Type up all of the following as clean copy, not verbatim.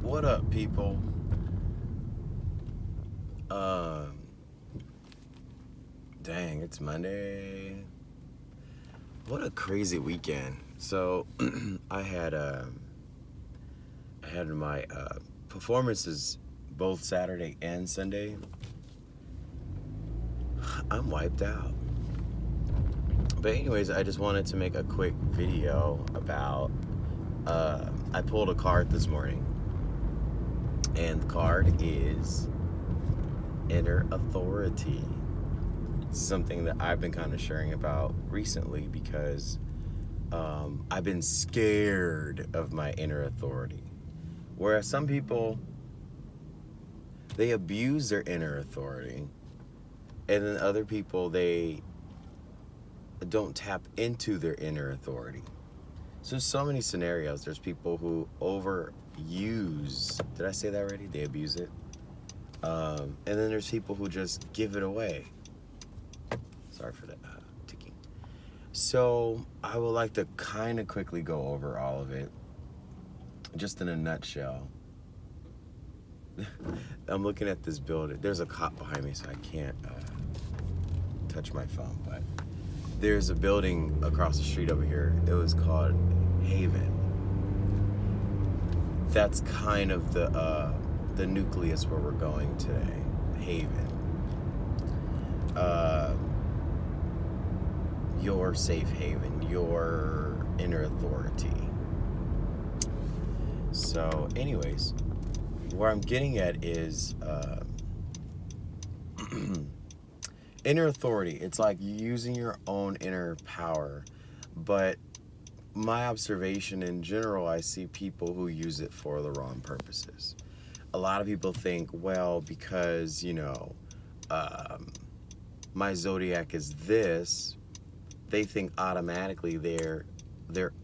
What up, people? Dang, it's Monday. What a crazy weekend. So, I had my performances both Saturday and Sunday. I'm wiped out. But anyways, I just wanted to make a quick video about. I pulled a card this morning, and the card is Inner Authority. Something that I've been kind of sharing about recently because I've been scared of my inner authority. Whereas some people, they abuse their inner authority, and then other people, they don't tap into their inner authority. So many scenarios. There's people who overuse, did I say that already? They abuse it. And then there's people who just give it away. Sorry for that ticking. So I would like to kind of quickly go over all of it, just in a nutshell. I'm looking at this building. There's a cop behind me, so I can't touch my phone, but there's a building across the street over here. It was called Haven. That's kind of the nucleus where we're going today. Haven. Your safe haven, your inner authority. So, anyways, where I'm getting at is inner authority. It's like using your own inner power, but my observation in general, I see people who use it for the wrong purposes. A lot of people think, well, because, my zodiac is this, they think automatically they're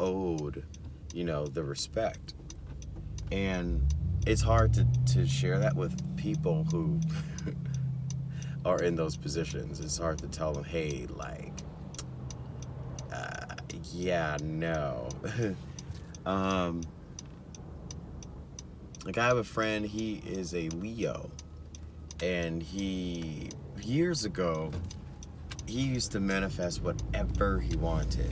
owed, the respect. And it's hard to share that with people who are in those positions. It's hard to tell them, hey, no. Like, I have a friend, he is a Leo, and years ago, he used to manifest whatever he wanted.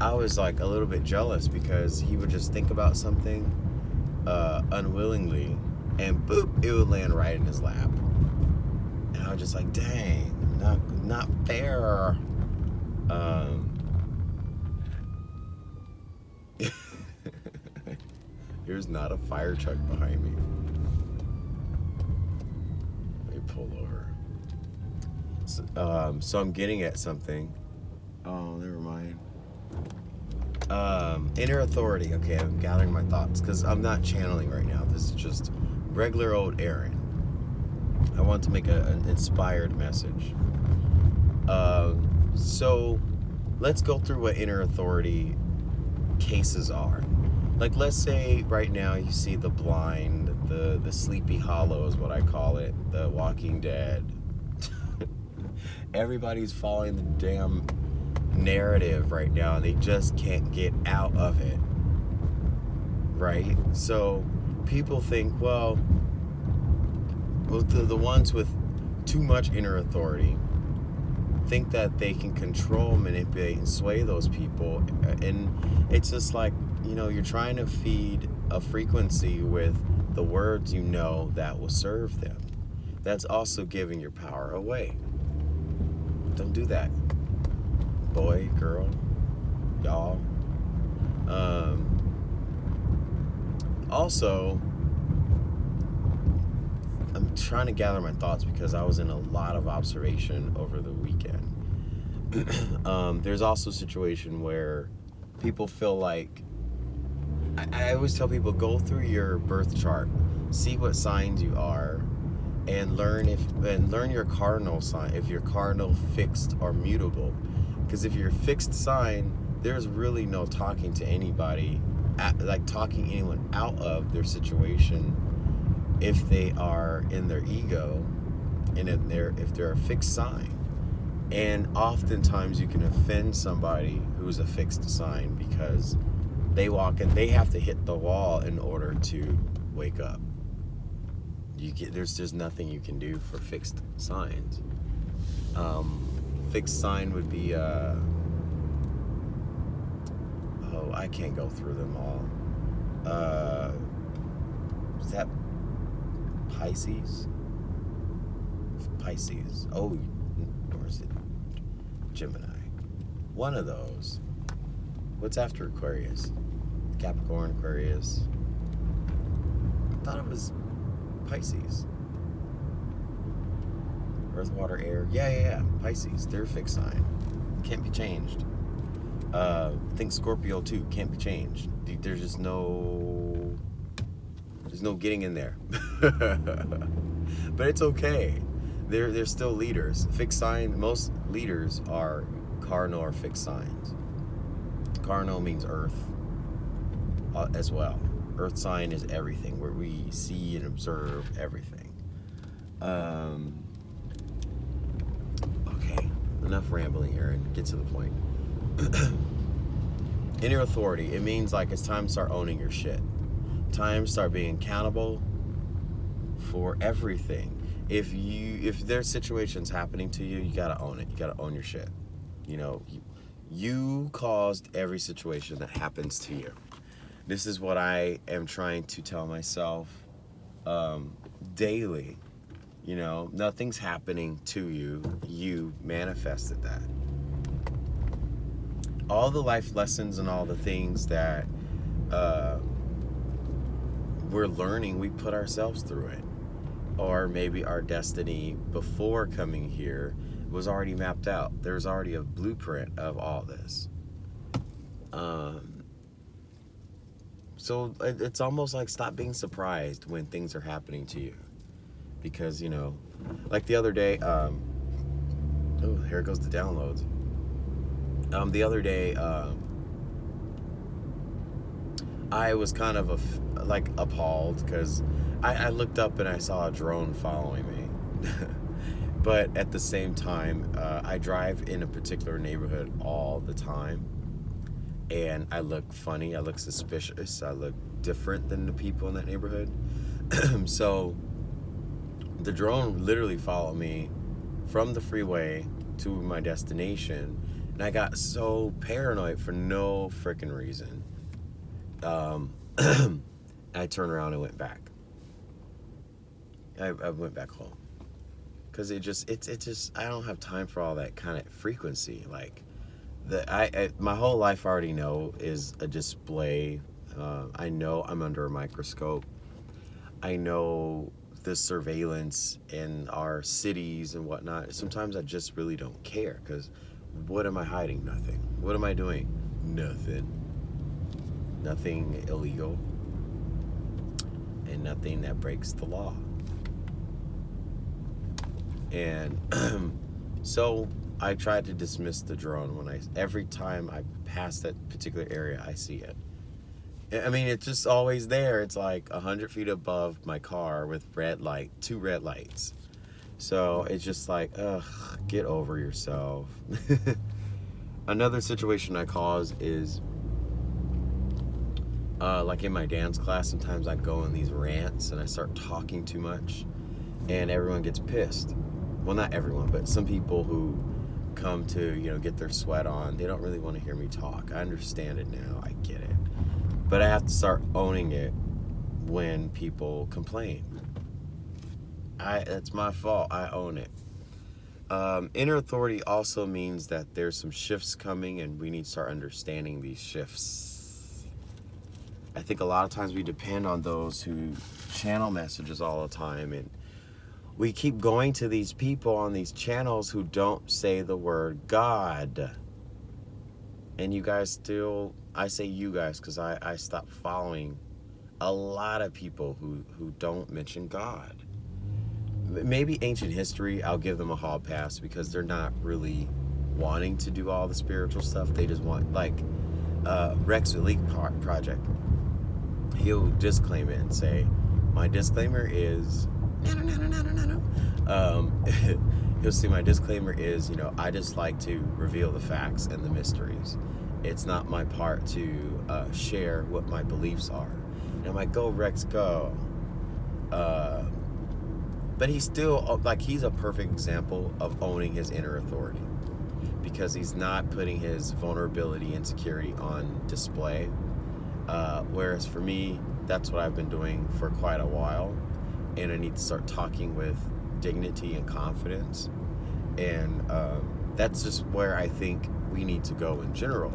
I was like a little bit jealous because he would just think about something unwillingly, and boop, it would land right in his lap. And I was just like, dang, not fair. There's not a fire truck behind me. Let me pull over. So I'm getting at something. Oh, never mind. Inner authority. Okay, I'm gathering my thoughts because I'm not channeling right now. This is just regular old Aaron. I want to make an inspired message. So let's go through what inner authority cases are. Like, let's say right now you see the blind, the sleepy hollow is what I call it, the Walking Dead. Everybody's following the damn narrative right now, and they just can't get out of it, right? So people think, well, the ones with too much inner authority think that they can control, manipulate, and sway those people. And it's just like, you're trying to feed a frequency with the words that will serve them. That's also giving your power away. Don't do that, boy, girl, y'all. Also, I'm trying to gather my thoughts because I was in a lot of observation over the weekend. There's also a situation where people feel like, I always tell people, go through your birth chart, see what signs you are, and learn your cardinal sign, if you're cardinal, fixed, or mutable. Because if you're a fixed sign, there's really no talking to anybody, talking anyone out of their situation if they are in their ego, and if they're a fixed sign. And oftentimes you can offend somebody who's a fixed sign because they walk in, they have to hit the wall in order to wake up. There's just nothing you can do for fixed signs. Fixed sign would be I can't go through them all. Is that Pisces? Oh, or is it Gemini? One of those. What's after Aquarius? Capricorn, Aquarius. I thought it was Pisces. Earth, water, air. Yeah. Pisces. They're a fixed sign. Can't be changed. I think Scorpio too. Can't be changed. There's just no getting in there. But it's okay. They're still leaders. Fixed sign. Most leaders are cardinal or fixed signs. Cardinal means earth as well. Earth sign is everything, where we see and observe everything. Okay, enough rambling, Aaron. Get to the point. Inner authority. It means like it's time to start owning your shit. Time to start being accountable for everything. If there's situations happening to you, you gotta own it. You gotta own your shit. You caused every situation that happens to you. This is what I am trying to tell myself daily. Nothing's happening to you. You manifested that. All the life lessons and all the things that we're learning, we put ourselves through it. Or maybe our destiny before coming here was already mapped out. There's already a blueprint of all this. So it's almost like stop being surprised when things are happening to you. Because, like the other day, here goes the downloads. The other day, I was kind of appalled because I looked up and I saw a drone following me. But at the same time, I drive in a particular neighborhood all the time. And I look funny, I look suspicious, I look different than the people in that neighborhood. So the drone literally followed me from the freeway to my destination. And I got so paranoid for no freaking reason. I turned around and went back. I went back home. Because it's just, I don't have time for all that kind of frequency. Like, my whole life I already know is a display. I know I'm under a microscope. I know the surveillance in our cities and whatnot. Sometimes I just really don't care, because what am I hiding? Nothing. What am I doing? Nothing. Nothing illegal. And nothing that breaks the law. And so I tried to dismiss the drone every time I pass that particular area, I see it. I mean, it's just always there. It's like 100 feet above my car with two red lights. So it's just like, get over yourself. Another situation I cause is, like in my dance class, sometimes I go in these rants and I start talking too much and everyone gets pissed. Well, not everyone, but some people who come to, get their sweat on, they don't really want to hear me talk. I understand it now. I get it. But I have to start owning it when people complain. That's my fault. I own it. Inner authority also means that there's some shifts coming and we need to start understanding these shifts. I think a lot of times we depend on those who channel messages all the time, and we keep going to these people on these channels who don't say the word God. And you guys still, I say you guys because I stopped following a lot of people who don't mention God. Maybe ancient history, I'll give them a hall pass because they're not really wanting to do all the spiritual stuff. They just want, like Rex Elite Project. He'll disclaim it and say, my disclaimer is, he'll see my disclaimer is, I just like to reveal the facts and the mysteries. It's not my part to share what my beliefs are. And I'm like, go Rex, go. But he's still, like, he's a perfect example of owning his inner authority, because he's not putting his vulnerability and insecurity on display. Whereas for me, that's what I've been doing for quite a while, and I need to start talking with dignity and confidence. And that's just where I think we need to go in general.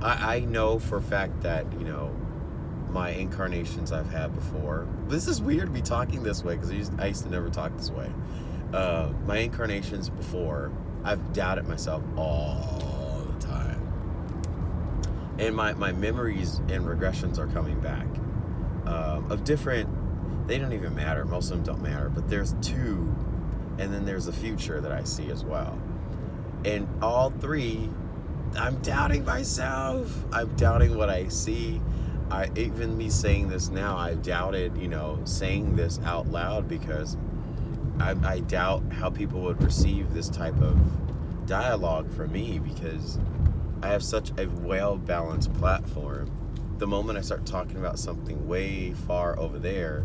I know for a fact that, you know, my incarnations I've had before. This is weird to be talking this way, because I used to never talk this way. My incarnations before, I've doubted myself all the time. And my memories and regressions are coming back. Of different, they don't even matter. Most of them don't matter. But there's two, and then there's a future that I see as well. And all three, I'm doubting myself. I'm doubting what I see. Even me saying this now, I doubted, you know, saying this out loud, because I doubt how people would receive this type of dialogue from me, because I have such a well-balanced platform. The moment I start talking about something way far over there,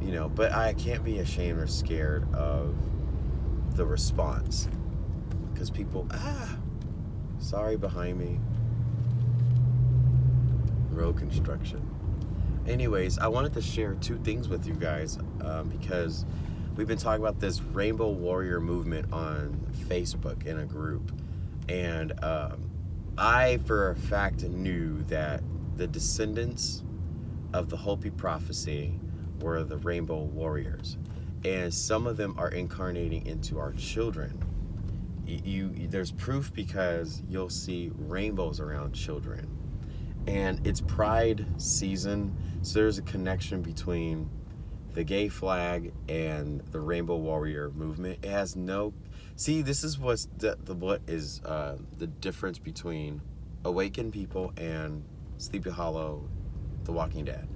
you know, but I can't be ashamed or scared of the response, because people, sorry, behind me, road construction. Anyways, I wanted to share two things with you guys, because we've been talking about this Rainbow Warrior movement on Facebook in a group, and I for a fact knew that the descendants of the Hopi prophecy were the Rainbow Warriors, and some of them are incarnating into our children. There's proof, because you'll see rainbows around children, and it's Pride season, so there's a connection between the gay flag and the Rainbow Warrior movement. It has no, see, this is what is the difference between Awakened people and Sleepy Hollow, The Walking Dead.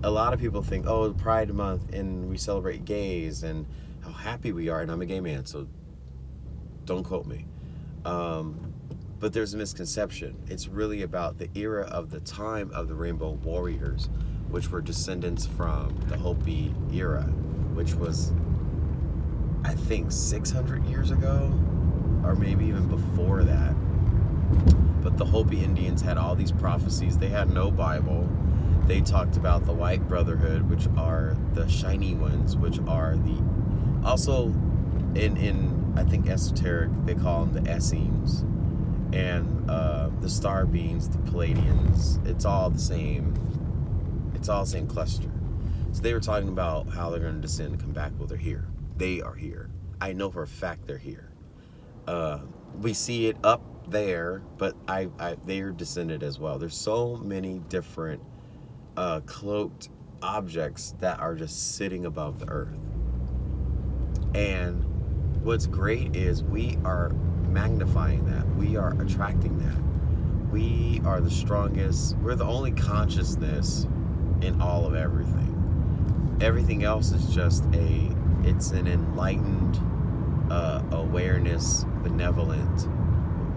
A lot of people think, oh, Pride Month, and we celebrate gays and how happy we are, and I'm a gay man, so don't quote me. But there's a misconception. It's really about the era of the time of the Rainbow Warriors, which were descendants from the Hopi era, which was, I think, 600 years ago, or maybe even before that. But the Hopi Indians had all these prophecies. They had no Bible. They talked about the White Brotherhood, which are the shiny ones, which are the, also in I think esoteric, they call them the Essenes. And the Star Beings, the Palladians, it's all the same cluster. So they were talking about how they're going to descend and come back. Well, they're here. They are here. I know for a fact they're here. We see it up there, but they are descended as well. There's so many different cloaked objects that are just sitting above the earth. And what's great is we are magnifying that. We are attracting that. We are the strongest. We're the only consciousness in all of everything. Everything else is just it's an enlightened awareness, benevolent.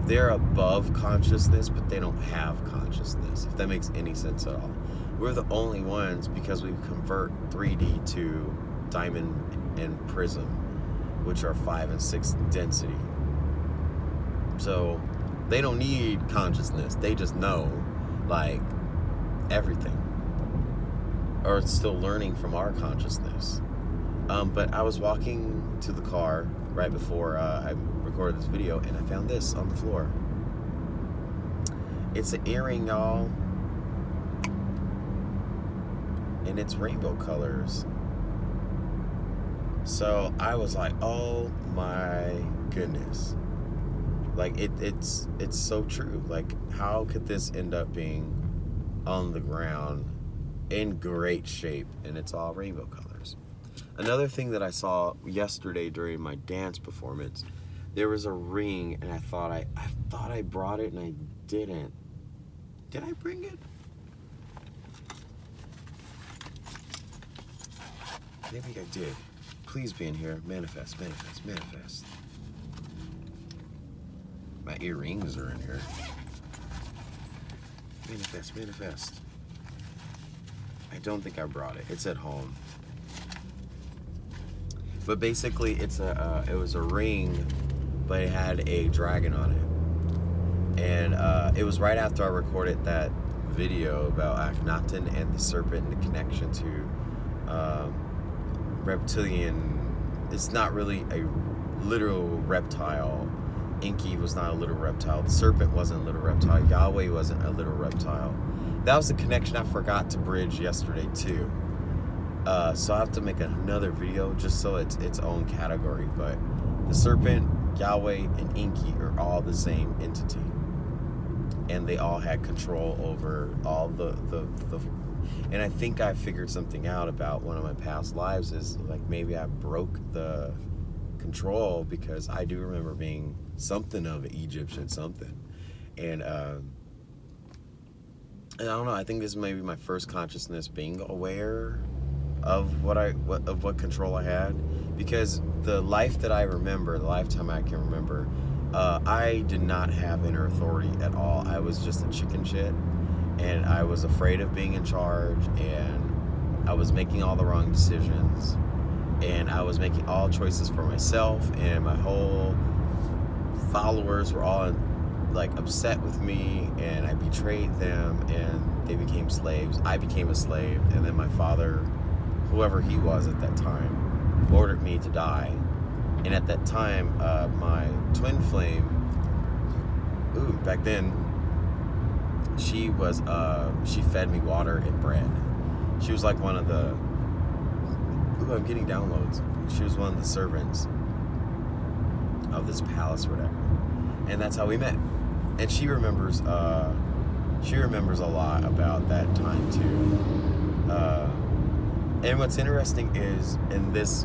They're above consciousness, but they don't have consciousness, if that makes any sense at all. We're the only ones, because we convert 3D to diamond and prism, which are 5 and 6 density. So they don't need consciousness. They just know, like, everything. Or it's still learning from our consciousness. But I was walking to the car right before I recorded this video, and I found this on the floor. It's an earring, y'all. And it's rainbow colors. So I was like, oh my goodness. Like, it's so true. Like, how could this end up being on the ground in great shape? And it's all rainbow colors. Another thing that I saw yesterday during my dance performance, there was a ring, and I thought I brought it, and I didn't. Did I bring it? Maybe I did. Please be in here. Manifest, manifest, manifest. My earrings are in here. Manifest, manifest. I don't think I brought it. It's at home. But basically, it was a ring, but it had a dragon on it. And it was right after I recorded that video about Akhenaten and the serpent and the connection to reptilian. It's not really a literal reptile. Enki was not a literal reptile. The serpent wasn't a literal reptile. Yahweh wasn't a literal reptile. That was the connection I forgot to bridge yesterday too. So I have to make another video just so it's its own category. But the serpent, Yahweh, and Enki are all the same entity, and they all had control over all the. And I think I figured something out about one of my past lives is like maybe I broke the control, because I do remember being something of an Egyptian something, and I don't know. I think this may be my first consciousness being aware of what control I had, because the life that I remember, the lifetime I can remember, I did not have inner authority at all. I was just a chicken shit, and I was afraid of being in charge, and I was making all the wrong decisions, and I was making all choices for myself, and my whole followers were all like upset with me, and I betrayed them, and they became slaves. I became a slave, and then my father, whoever he was at that time, ordered me to die. And at that time, my twin flame, back then, she fed me water and bread. She was like one of the, I'm getting downloads. She was one of the servants of this palace or whatever. And that's how we met. And she remembers a lot about that time too. And what's interesting is in this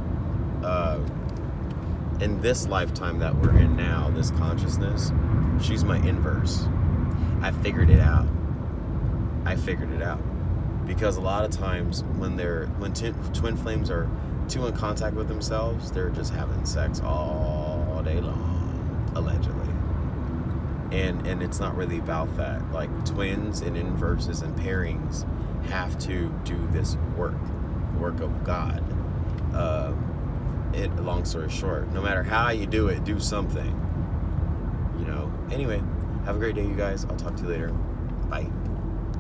lifetime that we're in now, this consciousness, she's my inverse. I figured it out. Because a lot of times when twin flames are too in contact with themselves, they're just having sex all day long, allegedly. And it's not really about that. Like twins and inverses and pairings have to do this work of God. Long story short, no matter how you do it, do something. Anyway, have a great day, you guys. I'll talk to you later. Bye.